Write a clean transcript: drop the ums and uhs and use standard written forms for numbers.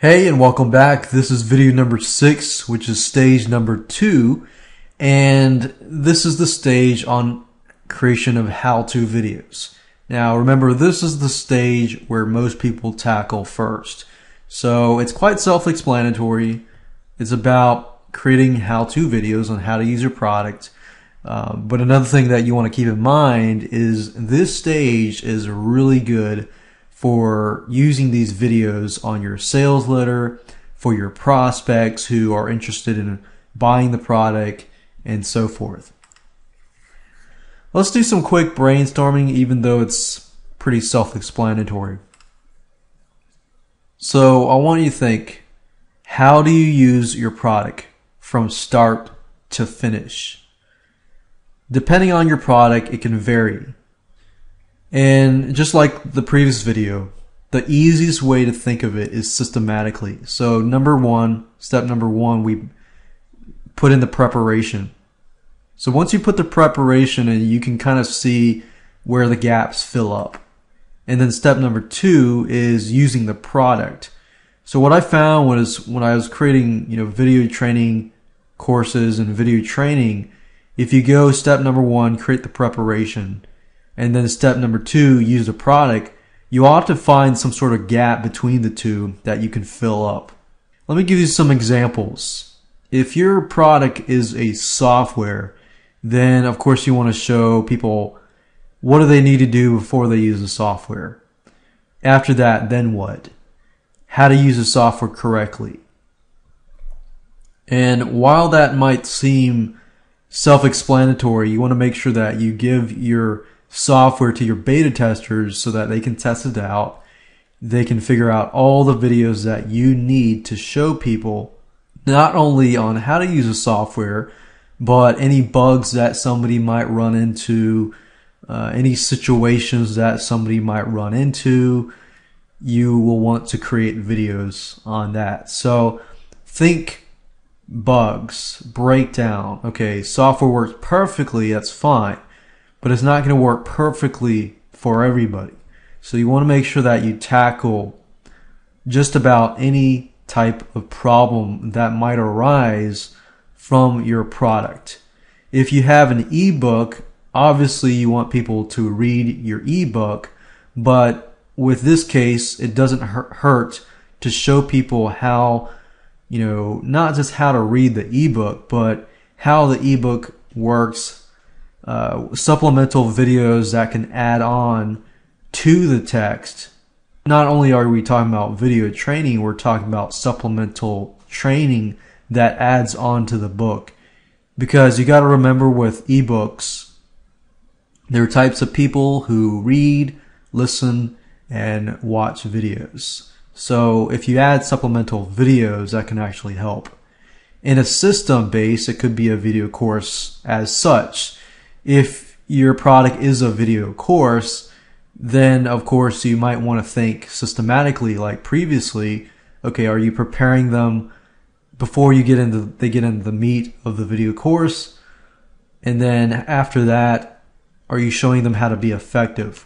Hey, and welcome back. This is video number 6, which is stage number 2, and this is the stage on creation of how-to videos. Now remember, this is the stage where most people tackle first. So it's quite self-explanatory. It's about creating how-to videos on how to use your product. But another thing that you want to keep in mind is this stage is really good for using these videos on your sales letter, for your prospects who are interested in buying the product, and so forth. Let's do some quick brainstorming, even though it's pretty self-explanatory. So I want you to think, how do you use your product from start to finish? Depending on your product, it can vary. And just like the previous video, the easiest way to think of it is systematically. So step number one, we put in the preparation. So once you put the preparation in, you can kind of see where the gaps fill up. And then step number 2 is using the product. So what I found was when I was creating, video training courses and video training, if you go step number 1, create the preparation, and then step number 2, use the product, you ought to find some sort of gap between the two that you can fill up. Let me give you some examples. If your product is a software, then of course you want to show people what do they need to do before they use the software. After that, then what? How to use the software correctly. And while that might seem self-explanatory, you want to make sure that you give your software to your beta testers so that they can test it out. They can figure out all the videos that you need to show people not only on how to use the software, but any bugs that somebody might run into, any situations that somebody might run into. You will want to create videos on that. So think bugs, breakdown. Okay, software works perfectly, that's fine, but it's not going to work perfectly for everybody. So you want to make sure that you tackle just about any type of problem that might arise from your product. If you have an ebook, obviously you want people to read your ebook, but with this case, it doesn't hurt to show people how, not just how to read the ebook, but how the ebook works. Supplemental videos that can add on to the text. Not only are we talking about video training, we're talking about supplemental training that adds on to the book. Because you got to remember with ebooks, there are types of people who read, listen, and watch videos. So if you add supplemental videos, that can actually help. In a system base, it could be a video course as such. If your product is a video course, then of course you might want to think systematically like previously. Okay, are you preparing them before they get into the meat of the video course? And then after that, are you showing them how to be effective